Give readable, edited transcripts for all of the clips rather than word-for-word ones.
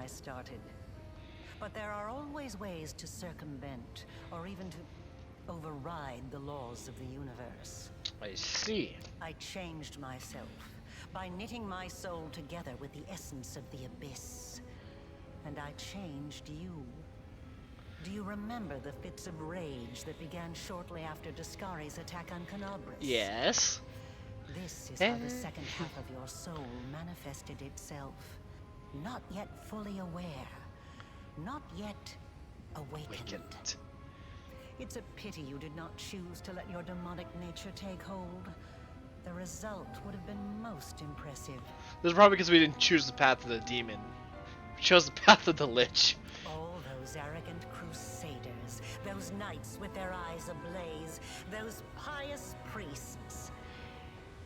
I started. But there are always ways to circumvent, or even to override the laws of the universe. I see. I changed myself by knitting my soul together with the essence of the abyss. And I changed you. Do you remember the fits of rage that began shortly after Discari's attack on Canabris? Yes. This is how the second half of your soul manifested itself. Not yet fully aware. Not yet awakened. It's a pity you did not choose to let your demonic nature take hold. The result would have been most impressive. This is probably because we didn't choose the path of the demon. We chose the path of the lich. All those arrogant crusaders, those knights with their eyes ablaze, those pious priests.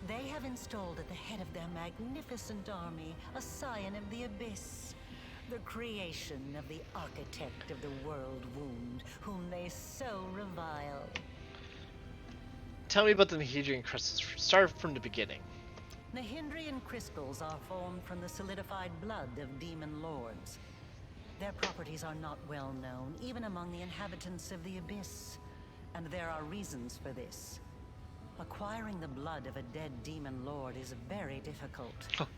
They have installed at the head of their magnificent army a scion of the abyss. The creation of the architect of the world wound, whom they so revile. Tell me about the Nahedrian crystals. Start from the beginning. Nahedrian crystals are formed from the solidified blood of demon lords. Their properties are not well known, even among the inhabitants of the abyss. And there are reasons for this. Acquiring the blood of a dead demon lord is very difficult.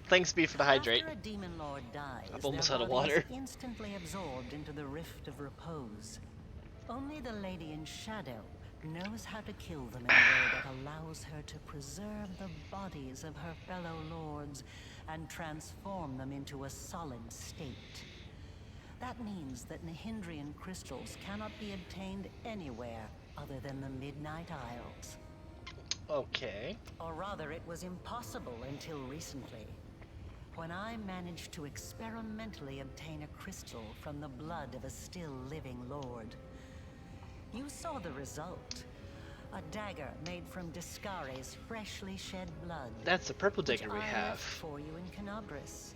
Thanks, B, for the hydrate. After a demon lord dies, I'm almost their out of body is water. instantly absorbed into the rift of repose. Only the Lady in Shadow knows how to kill them in a way that allows her to preserve the bodies of her fellow lords and transform them into a solid state. That means that Nahedrian crystals cannot be obtained anywhere other than the Midnight Isles. Okay. Or rather, it was impossible until recently, when I managed to experimentally obtain a crystal from the blood of a still living lord. You saw the result. A dagger made from Discari's freshly shed blood. That's the purple dagger we which I have. left for you in Canabris.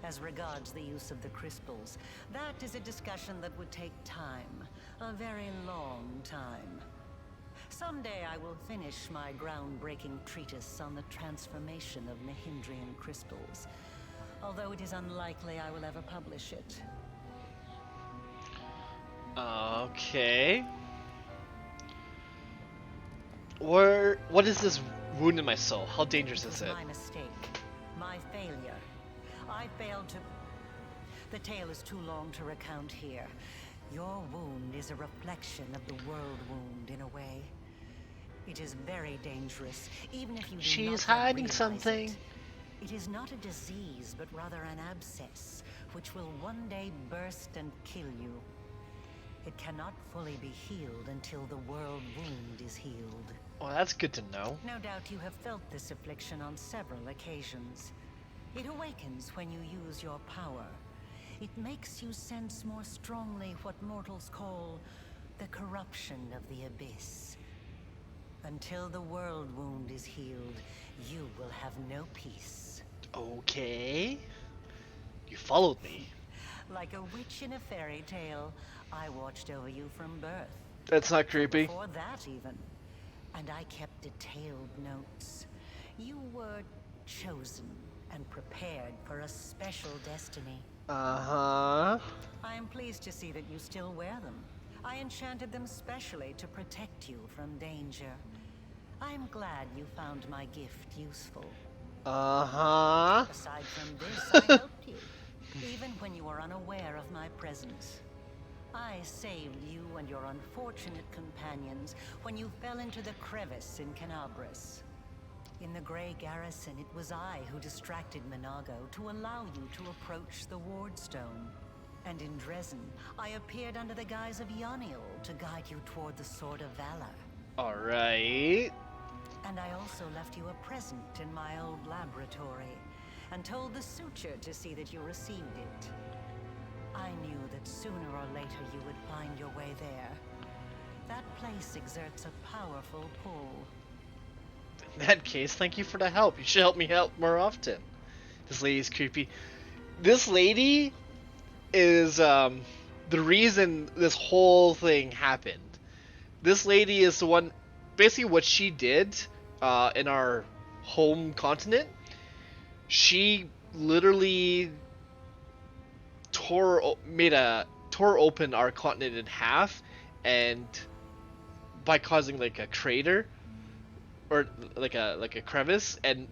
As regards the use of the crystals, that is a discussion that would take time. A very long time. Someday I will finish my groundbreaking treatise on the transformation of Nahedrian crystals. Although it is unlikely I will ever publish it. Okay. What is this wound in my soul? How dangerous is it? My mistake. My failure. I failed to... The tale is too long to recount here. Your wound is a reflection of the world wound in a way. It is very dangerous, even if you do She's not hiding realize something. It is not a disease, but rather an abscess, which will one day burst and kill you. It cannot fully be healed until the world wound is healed. Oh, that's good to know. No doubt you have felt this affliction on several occasions. It awakens when you use your power. It makes you sense more strongly what mortals call the corruption of the abyss. Until the world wound is healed, you will have no peace. Okay. You followed me. Like a witch in a fairy tale, I watched over you from birth. That's not creepy. Before that, even. And I kept detailed notes. You were chosen and prepared for a special destiny. Uh-huh. I am pleased to see that you still wear them. I enchanted them specially to protect you from danger. I am glad you found my gift useful. Uh-huh. Aside from this, I helped you, even when you were unaware of my presence. I saved you and your unfortunate companions when you fell into the crevice in Canabris. In the Grey Garrison, it was I who distracted Minago to allow you to approach the Wardstone. And in Dresden, I appeared under the guise of Yaniel to guide you toward the Sword of Valor. Alright. And I also left you a present in my old laboratory, and told the Suture to see that you received it. I knew that sooner or later you would find your way there. That place exerts a powerful pull. In that case, thank you for the help. You should help me help more often. This lady's creepy. This lady is the reason this whole thing happened. This lady is the one, basically what she did in our home continent. She literally tore open our continent in half, and by causing like a crater or like a crevice, and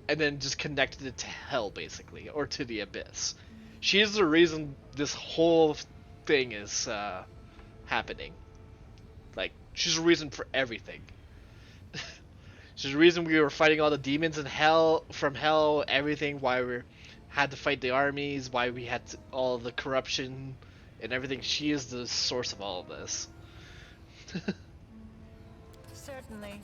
then just connected it to hell basically, or to the abyss. She is the reason this whole thing is happening. Like, she's the reason for everything. She's the reason we were fighting all the demons in hell, from hell, everything. Why we had to fight the armies. Why we had all the corruption and everything. She is the source of all of this. Certainly.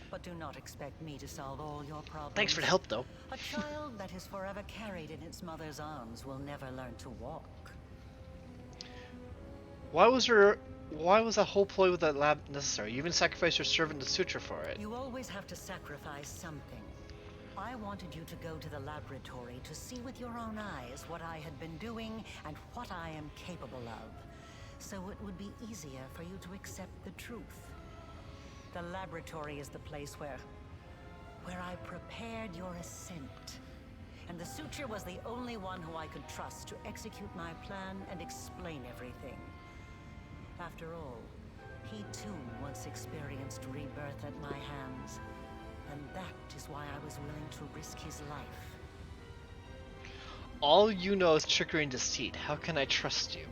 But do not expect me to solve all your problems. Thanks for the help, though. A child that is forever carried in its mother's arms will never learn to walk. Why was that whole ploy with that lab necessary? You even sacrificed your servant to suture for it. You always have to sacrifice something. I wanted you to go to the laboratory to see with your own eyes what I had been doing and what I am capable of. So it would be easier for you to accept the truth. The laboratory is the place where I prepared your ascent. And the suture was the only one who I could trust to execute my plan and explain everything. After all, he too once experienced rebirth at my hands. And that is why I was willing to risk his life. All you know is trickery and deceit. How can I trust you?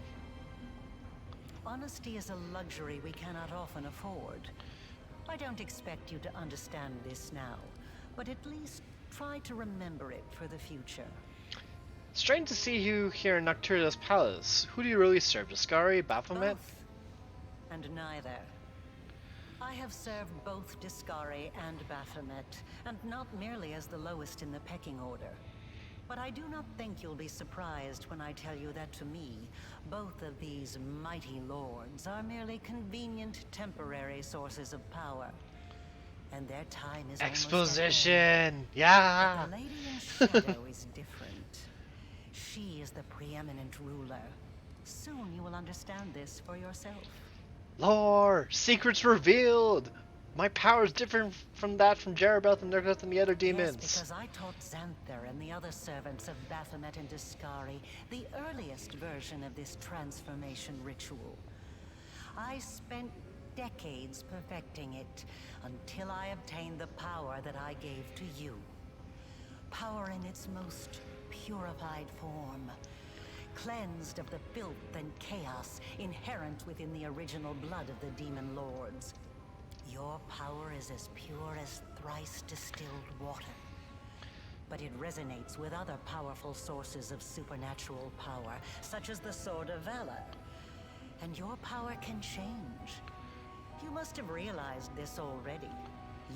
Honesty is a luxury we cannot often afford. I don't expect you to understand this now, but at least try to remember it for the future. Strange to see you here in Nocturia's palace. Who do you really serve? Discari, Baphomet? Both, and neither. I have served both Discari and Baphomet, and not merely as the lowest in the pecking order. But I do not think you'll be surprised when I tell you that to me, both of these mighty lords are merely convenient temporary sources of power. And their time is exposition! Yeah! But the Lady in Shadow is different. She is the preeminent ruler. Soon you will understand this for yourself. Lore! Secrets revealed! My power is different from that from Jerebeth and Nergeth and the other demons. Yes, because I taught Xanther and the other servants of Baphomet and Discari the earliest version of this transformation ritual. I spent decades perfecting it until I obtained the power that I gave to you. Power in its most purified form, cleansed of the filth and chaos inherent within the original blood of the demon lords. Your power is as pure as thrice distilled water. But it resonates with other powerful sources of supernatural power, such as the Sword of Valor. And your power can change. You must have realized this already.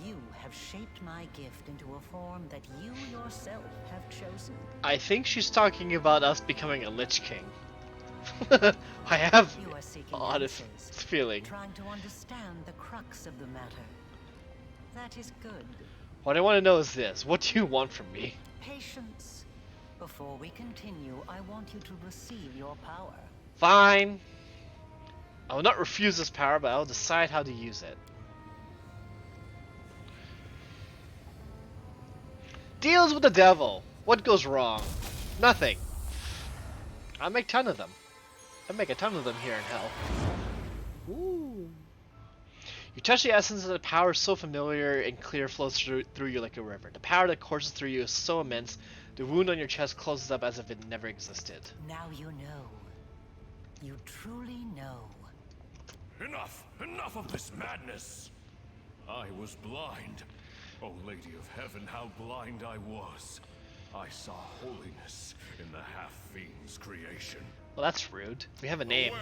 You have shaped my gift into a form that you yourself have chosen. I think she's talking about us becoming a Lich King. I have You are seeking odd answers, feeling. trying to understand the crux of the matter. That is good. What I want to know is this. What do you want from me? Patience. Before we continue, I want you to receive your power. Fine. I will not refuse this power, but I will decide how to use it. Deals with the devil. What goes wrong? Nothing. I'll make 10 of them. I'll make a ton of them here in hell. Ooh. You touch the essence of the power so familiar and clear flows through you like a river. The power that courses through you is so immense, the wound on your chest closes up as if it never existed. Now you know. You truly know. Enough! Enough of this madness! I was blind. O Lady of Heaven, how blind I was. I saw holiness in the half-fiend's creation. Well, that's rude. We have a name.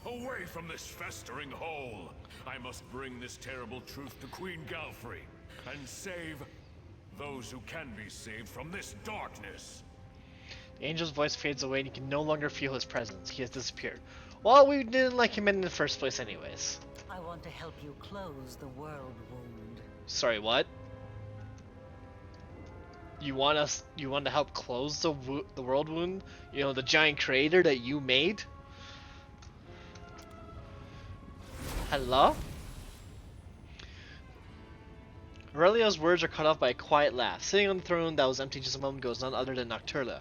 Away! Away from this festering hole! I must bring this terrible truth to Queen Galfrey, and save those who can be saved from this darkness. The angel's voice fades away and you can no longer feel his presence. He has disappeared. Well, we didn't like him in the first place anyways. I want to help you close the world wound. Sorry, what? You want to help close the world wound? You know, the giant crater that you made? Hello? Aurelia's words are cut off by a quiet laugh. Sitting on the throne that was empty just a moment ago is none other than Nocturla.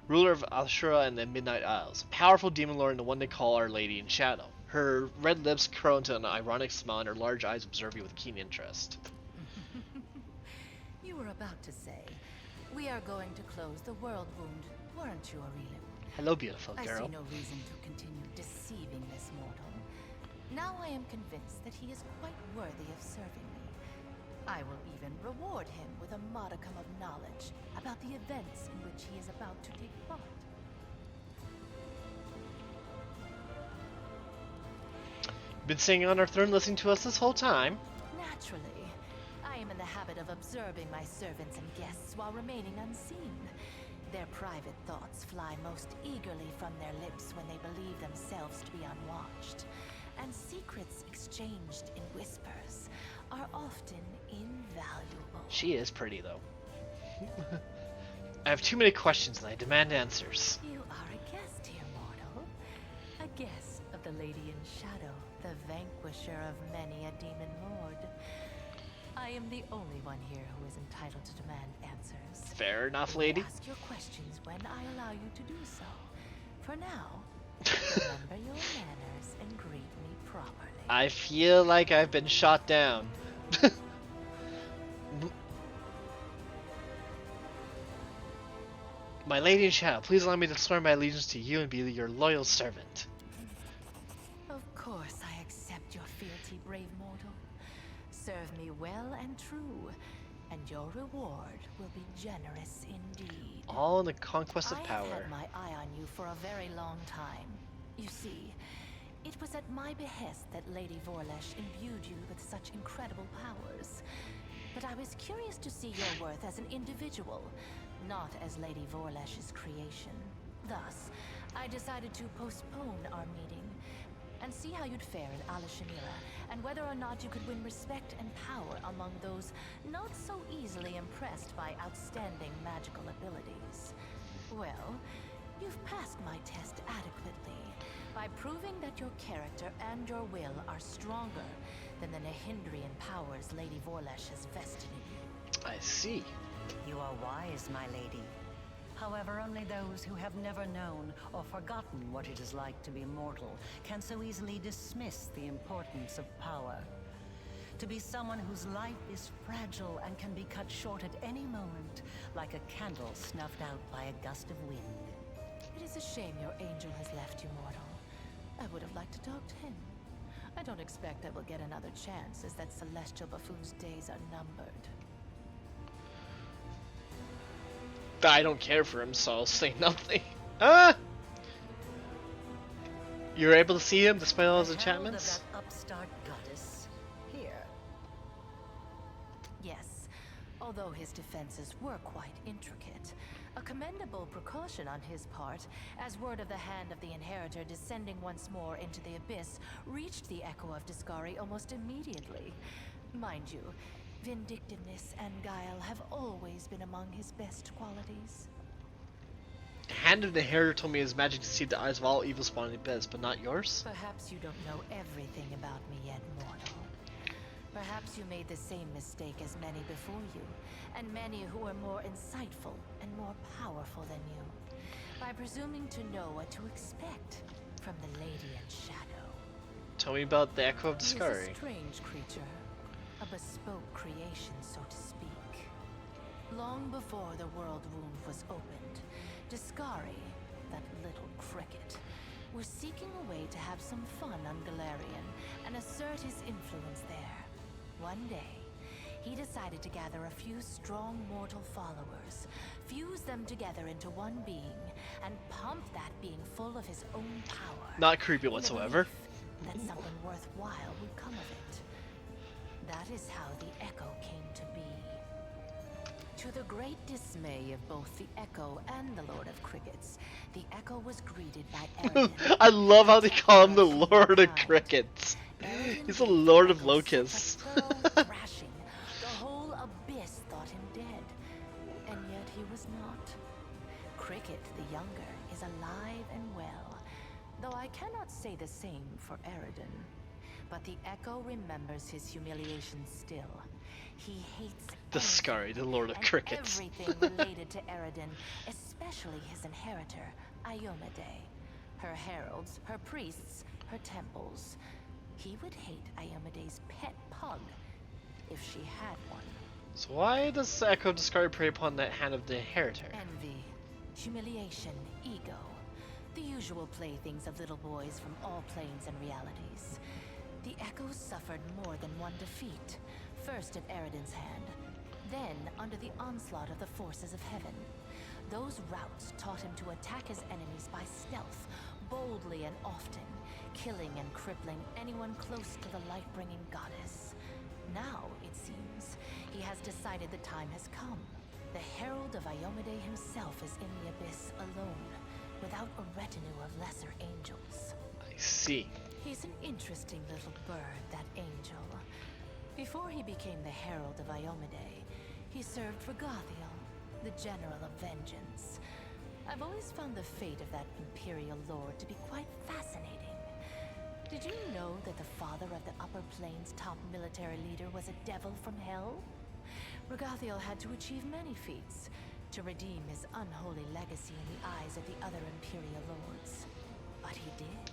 ruler of Ashura and the Midnight Isles. A powerful demon lord and the one they call Our Lady in Shadow. Her red lips curl into an ironic smile and her large eyes observe you with keen interest. You were about to say, we are going to close the world wound, weren't you, Aurelian? Hello, beautiful I girl. see no reason to continue deceiving this mortal. Now I am convinced that he is quite worthy of serving me. I will even reward him with a modicum of knowledge about the events in which he is about to take part. Been sitting on our throne listening to us this whole time. Naturally, I am in the habit of observing my servants and guests while remaining unseen. Their private thoughts fly most eagerly from their lips when they believe themselves to be unwatched. And secrets exchanged in whispers are often invaluable. She is pretty, though. I have too many questions and I demand answers. You are a guest here, mortal. A guest of the Lady in Shadow, the vanquisher of many a demon lord. I am the only one here who is entitled to demand answers. Fair enough, You may lady. ask your questions when I allow you to do so. For now, remember your manners and greet me properly. I feel like I've been shot down. My lady in shadow, please allow me to swear my allegiance to you and be your loyal servant. Of course I accept your fealty, brave mortal. Serve me well and true, and your reward will be generous indeed. All in the conquest of I have power. had my eye on you for a very long time. You see, it was at my behest that Lady Vorlesh imbued you with such incredible powers. But I was curious to see your worth as an individual, not as Lady Vorlesh's creation. Thus, I decided to postpone our meeting and see how you'd fare in Alashanira, and whether or not you could win respect and power among those not so easily impressed by outstanding magical abilities. Well, you've passed my test adequately by proving that your character and your will are stronger than the Nahindrian powers Lady Vorlesh has vested in you. I see. You are wise, my lady. However, only those who have never known or forgotten what it is like to be mortal can so easily dismiss the importance of power. To be someone whose life is fragile and can be cut short at any moment, like a candle snuffed out by a gust of wind. It is a shame your angel has left you, mortal. I would have liked to talk to him. I don't expect I will get another chance, as that celestial buffoon's days are numbered. I don't care for him, so I'll say nothing. Ah! You're able to see him despite all his The herald of enchantments? that upstart goddess. Here. Yes, although his defenses were quite intricate. A commendable precaution on his part, as word of the hand of the inheritor descending once more into the abyss reached the echo of Discari almost immediately. Mind you, vindictiveness and guile have always been among his best qualities. The hand of the inheritor told me his magic deceived the eyes of all evil spawn in the abyss, but not yours? Perhaps you don't know everything about me yet, mortal. Perhaps you made the same mistake as many before you, and many who were more insightful and more powerful than you, by presuming to know what to expect from the Lady in Shadow. Tell me about the Echo of He is Discari. a strange creature, a bespoke creation, so to speak. Long before the world wound was opened, Discari, that little cricket, was seeking a way to have some fun on Galarian and assert his influence there. One day, he decided to gather a few strong mortal followers, fuse them together into one being, and pump that being full of his own power. Not creepy in the whatsoever. belief that something worthwhile would come of it. That is how the Echo came to be. To the great dismay of both the Echo and the Lord of Crickets, the Echo was greeted by Eridan. I love how they call him the Lord of Crickets. Eridan He's the gave Lord of Echo Locusts. such a thorough thrashing, the whole abyss thought him dead. And yet he was not. Cricket the younger is alive and well, though I cannot say the same for Eridan. But the Echo remembers his humiliation still, He hates The Scary, the Lord of and Crickets. everything related to Eridan, especially his inheritor, Iomade. Her heralds, her priests, her temples. He would hate Iomade's pet pug, if she had one. So why does Echo Discard prey upon that hand of the inheritor? Envy, humiliation, ego. The usual playthings of little boys from all planes and realities. The Echoes suffered more than one defeat. First at Eridan's hand, then under the onslaught of the forces of heaven. Those routes taught him to attack his enemies by stealth, boldly and often, killing and crippling anyone close to the light-bringing goddess. Now, it seems, he has decided the time has come. The Herald of Iomade himself is in the Abyss alone, without a retinue of lesser angels. I see. He's an interesting little bird, that angel. Before he became the Herald of Iomade, he served Regathiel, the General of Vengeance. I've always found the fate of that Imperial Lord to be quite fascinating. Did you know that the father of the Upper Plains' top military leader was a devil from hell? Regathiel had to achieve many feats to redeem his unholy legacy in the eyes of the other Imperial Lords. But he did.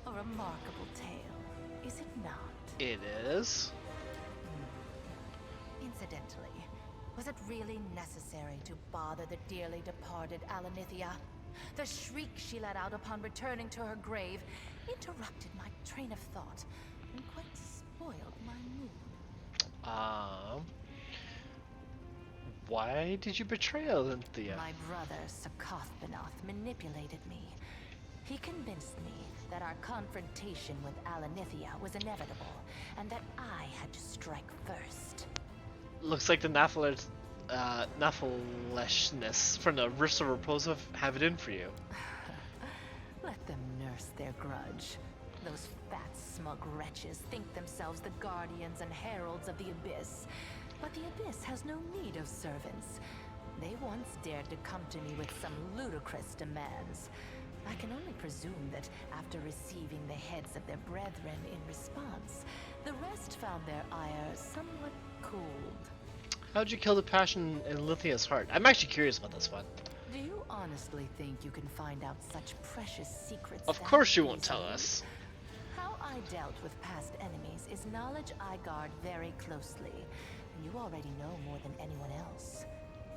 A remarkable tale, is it not? It is. Incidentally, was it really necessary to bother the dearly departed Alanithia? The shriek she let out upon returning to her grave interrupted my train of thought and quite spoiled my mood. Why did you betray Alinthia? My brother, Sakothbenoth, manipulated me. He convinced me that our confrontation with Alanithia was inevitable, and that I had to strike first. Looks like the Naphaleshness from the Rifts of Repulsive have it in for you. Let them nurse their grudge. Those fat, smug wretches think themselves the guardians and heralds of the Abyss. But the Abyss has no need of servants. They once dared to come to me with some ludicrous demands. I can only presume that after receiving the heads of their brethren in response, the rest found their ire somewhat cooled. How'd you kill the passion in Lithia's heart? I'm actually curious about this one. Do you honestly think you can find out such precious secrets? Of that course you won't tell easily? us. How I dealt with past enemies is knowledge I guard very closely, and you already know more than anyone else.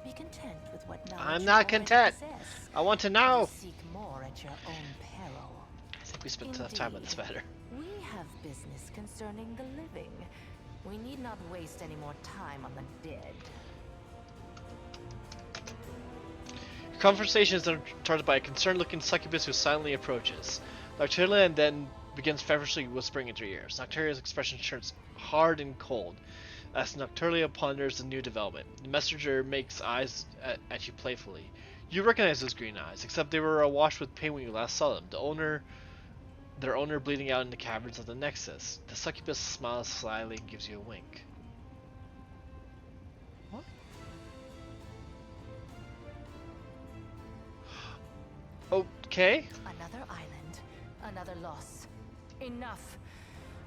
Be content with what knowledge I'm you not already content. possess. I want to know. You seek more at your own peril. I think we spent enough time on this matter. We have business concerning the living. We need not waste any more time on the dead. Your conversation is interrupted by a concerned-looking succubus who silently approaches. Noctilia then begins feverishly whispering into your ears. Noctilia's expression turns hard and cold as Noctilia ponders the new development. The messenger makes eyes at you playfully. You recognize those green eyes, except they were awash with pain when you last saw them. Their owner bleeding out in the caverns of the Nexus. The succubus smiles slyly and gives you a wink. What? Okay. Another island, another loss. Enough.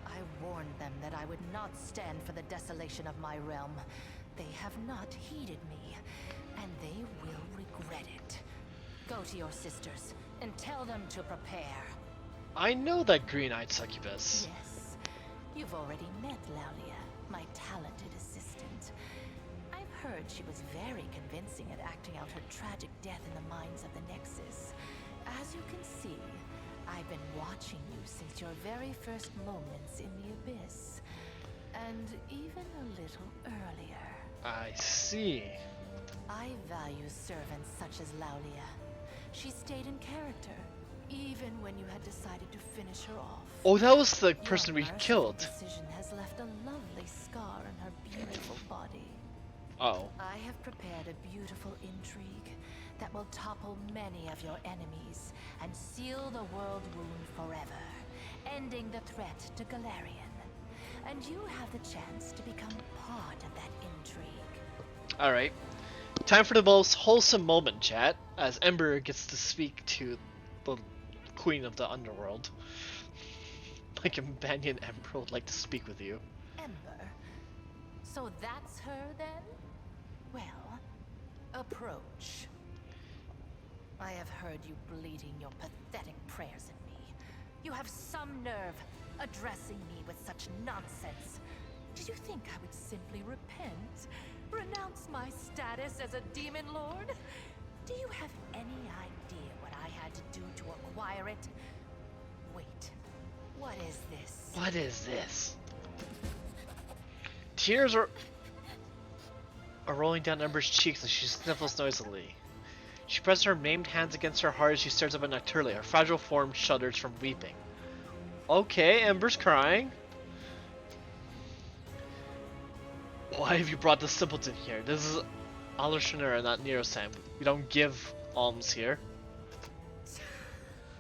I warned them that I would not stand for the desolation of my realm. They have not heeded me, and they will regret it. Go to your sisters and tell them to prepare. I know that green-eyed succubus. Yes, you've already met Laulia, my talented assistant. I've heard she was very convincing at acting out her tragic death in the mines of the Nexus. As you can see, I've been watching you since your very first moments in the Abyss. And even a little earlier. I see. I value servants such as Laulia. She stayed in character, even when you had decided to finish her off. Oh, that was the Your person we merciful killed. decision has left a lovely scar on her beautiful body. Oh. I have prepared a beautiful intrigue that will topple many of your enemies and seal the world wound forever, ending the threat to Galarian. And you have the chance to become part of that intrigue. Alright. Time for the most wholesome moment, chat, as Ember gets to speak to the Queen of the Underworld. My companion Ember would like to speak with you. Ember, So that's her then? Well, approach. I have heard you bleating your pathetic prayers at me. You have some nerve addressing me with such nonsense. Did you think I would simply repent? Renounce my status as a demon lord? Do you have any idea what I had to do to acquire it? Wait, what is this? What is this? Tears are rolling down Ember's cheeks as she sniffles noisily. She presses her maimed hands against her heart as she stares up at Nocturne. Her fragile form shudders from weeping. Okay, Ember's crying. Why have you brought the simpleton here? This is Alushanura, not Nero-san. We don't give alms here.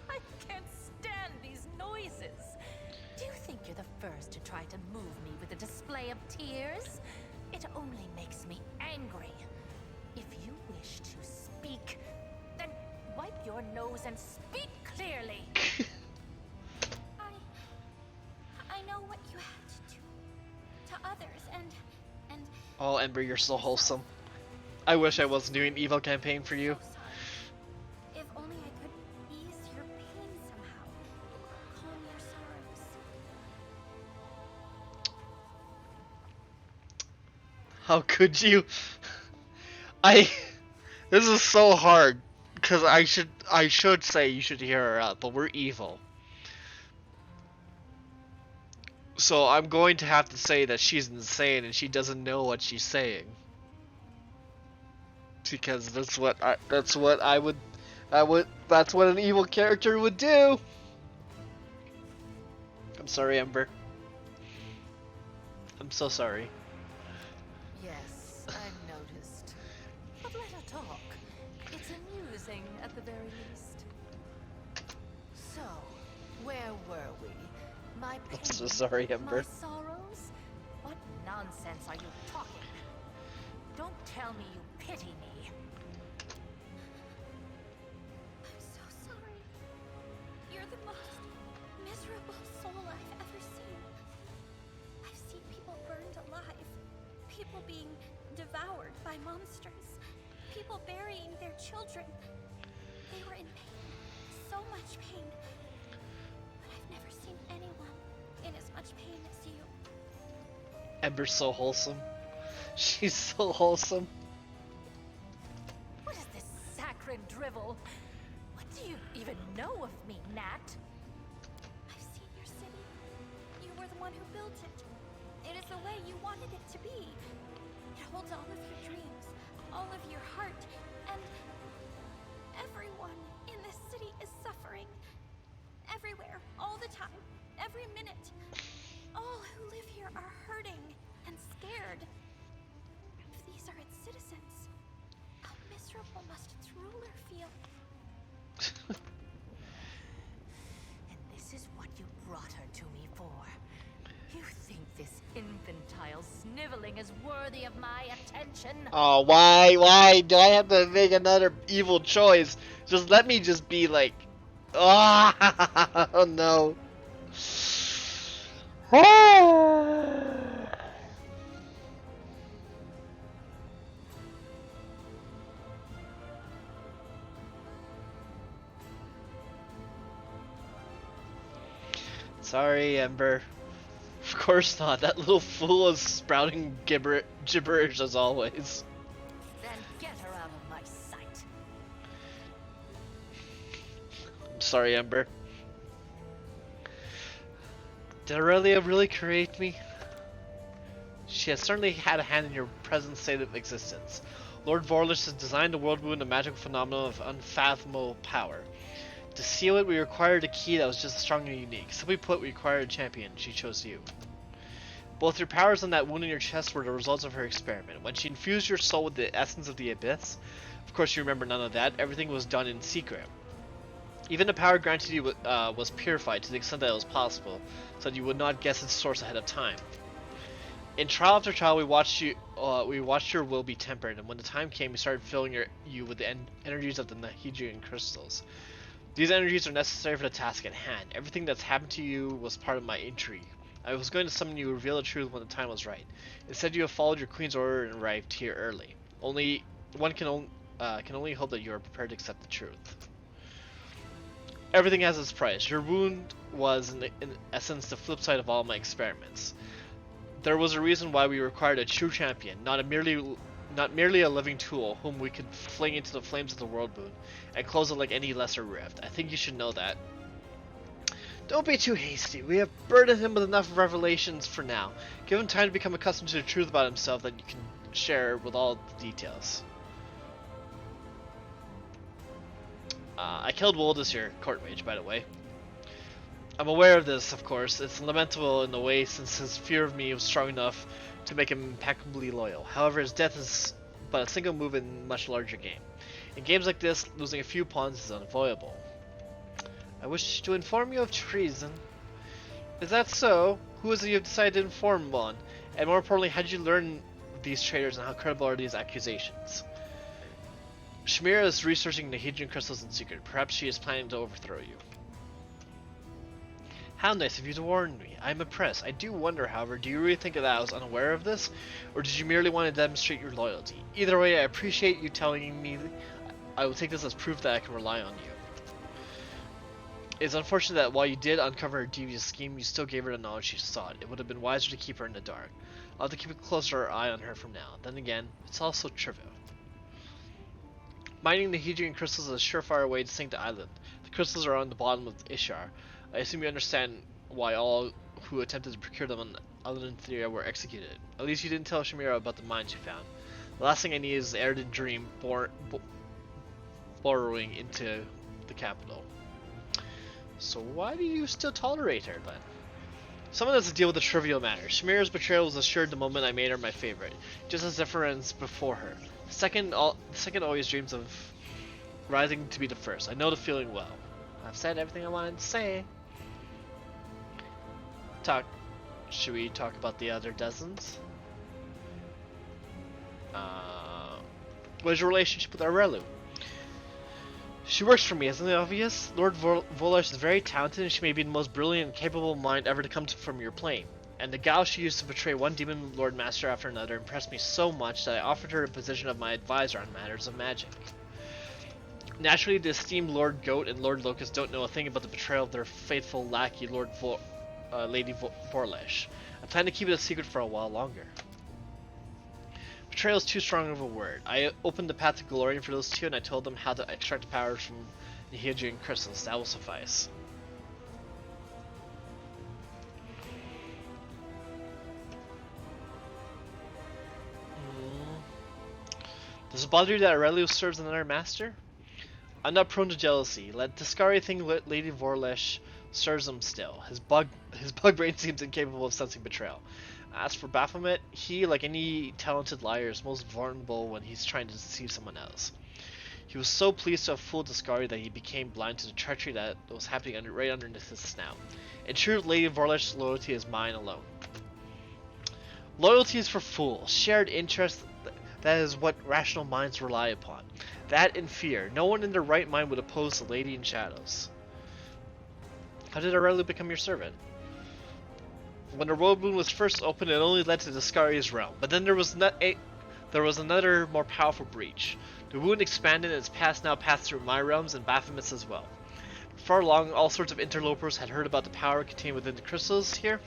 I can't stand these noises. Do you think you're the first to try to move me with a display of tears? It only makes me angry. If you wish to speak, then wipe your nose and speak clearly. I know what you had to do to others, and Oh, Ember, you're so wholesome. I wish I wasn't doing an evil campaign for you. so sorry. If only I could ease your pain somehow, calm your sorrows. How could you? This is so hard because I should say you should hear her out, but we're evil. So I'm going to have to say that she's insane and she doesn't know what she's saying. Because that's what an evil character would do. I'm sorry, Ember. I'm so sorry. Yes, I've noticed. But let her talk. It's amusing at the very least. So, where were we? My pain, I'm so sorry, Ember. my sorrows? What nonsense are you talking? Don't tell me you pity me. I'm so sorry. You're the most miserable soul I've ever seen. I've seen people burned alive, people being devoured by monsters, people burying their children. They were in pain, so much pain. But I've never seen anyone in as much pain as you. Ember's so wholesome. She's so wholesome. What is this saccharine drivel? What do you even know of me, Nat? I've seen your city. You were the one who built it. It is the way you wanted it to be. It holds all of your dreams, all of your heart, and everyone in this city is suffering. Everywhere, all the time, every minute. All who live here are hurting and scared. If these are its citizens, how miserable must its ruler feel? And this is what you brought her to me for. You think this infantile sniveling is worthy of my attention? Oh, why do I have to make another evil choice? Just let me just be like, oh no. Sorry, Ember. Of course not. That little fool is sprouting gibberish as always. Then get her out of my sight. I'm sorry, Ember. Did Aurelia really create me? She has certainly had a hand in your present state of existence. Lord Vorlish has designed the world wound a magical phenomenon of unfathomable power. To seal it, we required a key that was just strong and unique. Simply put, we required a champion. She chose you. Both your powers and that wound in your chest were the results of her experiment. When she infused your soul with the essence of the abyss, of course you remember none of that, everything was done in secret. Even the power granted you was purified to the extent that it was possible, so that you would not guess its source ahead of time. In trial after trial, we watched your will be tempered, and when the time came, we started filling you with the energies of the Nahedrian crystals. These energies are necessary for the task at hand. Everything that's happened to you was part of my intrigue. I was going to summon you to reveal the truth when the time was right. Instead, you have followed your queen's order and arrived here early. Only one can only hope that you are prepared to accept the truth. Everything has its price. Your wound was, in essence, the flip side of all my experiments. There was a reason why we required a true champion, not merely a living tool whom we could fling into the flames of the world boon and close it like any lesser rift. I think you should know that. Don't be too hasty. We have burdened him with enough revelations for now. Give him time to become accustomed to the truth about himself that you can share with all the details. I killed Woldus here, court mage, by the way. I'm aware of this, of course. It's lamentable in a way since his fear of me was strong enough to make him impeccably loyal. However, his death is but a single move in a much larger game. In games like this, losing a few pawns is unavoidable. I wish to inform you of treason. Is that so? Who is it you have decided to inform on? And more importantly, how did you learn these traitors and how credible are these accusations? Shamira is researching the Hedron crystals in secret. Perhaps she is planning to overthrow you. How nice of you to warn me. I'm impressed. I do wonder, however, do you really think that I was unaware of this? Or did you merely want to demonstrate your loyalty? Either way, I appreciate you telling me. I will take this as proof that I can rely on you. It's unfortunate that while you did uncover her devious scheme, you still gave her the knowledge she sought. It would have been wiser to keep her in the dark. I'll have to keep a closer eye on her from now. Then again, it's also trivial. Mining the Hedron crystals is a surefire way to sink the island. The crystals are on the bottom of Ishar. I assume you understand why all who attempted to procure them on Island Theria were executed. At least you didn't tell Shamira about the mines you found. The last thing I need is the Erden Dream burrowing into the capital. So why do you still tolerate her then? Someone has to deal with the trivial matter. Shamira's betrayal was assured the moment I made her my favorite, just as Zephyrin's before her. The second always dreams of rising to be the first. I know the feeling well. I've said everything I wanted to say. Should we talk about the other dozens? What is your relationship with Aurelu? She works for me, isn't it obvious? Lord Volash is very talented and she may be the most brilliant and capable mind ever to come from your plane. And the gal she used to betray one demon lord master after another impressed me so much that I offered her a position of my advisor on matters of magic. Naturally, the esteemed Lord Goat and Lord Locust don't know a thing about the betrayal of their faithful lackey, Lady Vorlesh. I plan to keep it a secret for a while longer. Betrayal is too strong of a word. I opened the path to glory for those two, and I told them how to extract powers from the Hedron crystals. That will suffice. Does it bother you that Aurelius serves another master? I'm not prone to jealousy. Let Discari think Lady Vorlesh serves him still. His bug brain seems incapable of sensing betrayal. As for Baphomet, he, like any talented liar, is most vulnerable when he's trying to deceive someone else. He was so pleased to have fooled Discari that he became blind to the treachery that was happening right underneath his snout. In truth, Lady Vorlesh's loyalty is mine alone. Loyalty is for fools. Shared interest, that is what rational minds rely upon. That and fear. No one in their right mind would oppose the Lady in Shadows. How did Aurelu become your servant? When the world moon was first opened, it only led to Discari's realm. But then there was another more powerful breach. The wound expanded and its path now passed through my realms and Baphomet's as well. Before long, all sorts of interlopers had heard about the power contained within the crystals here,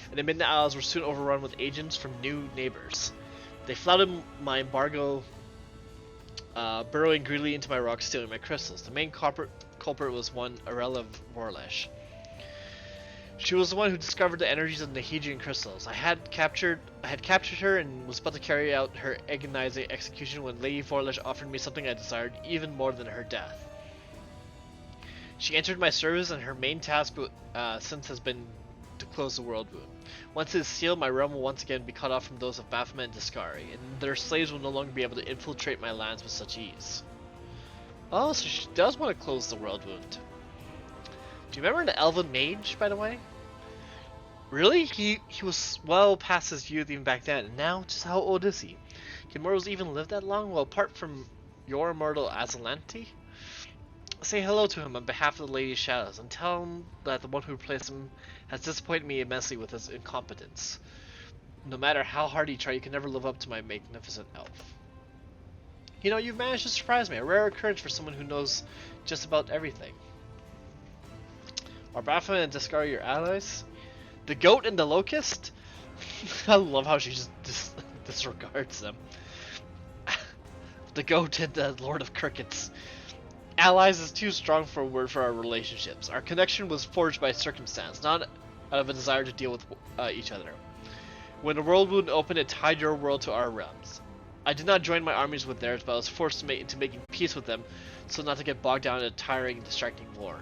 and the Midnight Isles were soon overrun with agents from new neighbors. They flouted my embargo, burrowing greedily into my rocks, stealing my crystals. The main culprit was one Arella Vorlesh. She was the one who discovered the energies of the Hedron crystals. I had captured her and was about to carry out her agonizing execution when Lady Vorlesh offered me something I desired even more than her death. She entered my service, and her main task since has been to close the world wound. Once it is sealed, my realm will once again be cut off from those of Baphomet and Discari, and their slaves will no longer be able to infiltrate my lands with such ease. Oh, so she does want to close the world wound. Do you remember the Elven Mage, by the way? Really? He was well past his youth even back then, and now, just how old is he? Can mortals even live that long? Well, apart from your immortal Azalanti? Say hello to him on behalf of the Lady of Shadows, and tell him that the one who replaced him has disappointed me immensely with his incompetence. No matter how hard you try, you can never live up to my magnificent elf. You know, you've managed to surprise me, a rare occurrence for someone who knows just about everything. Are Baphomet and Discard your allies? The goat and the locust? I love how she just disregards them. The goat and the Lord of Crickets. Allies is too strong for a word for our relationships. Our connection was forged by circumstance, not out of a desire to deal with each other. When the world wound opened, it tied your world to our realms. I did not join my armies with theirs, but I was forced into making peace with them, so not to get bogged down in a tiring and distracting war.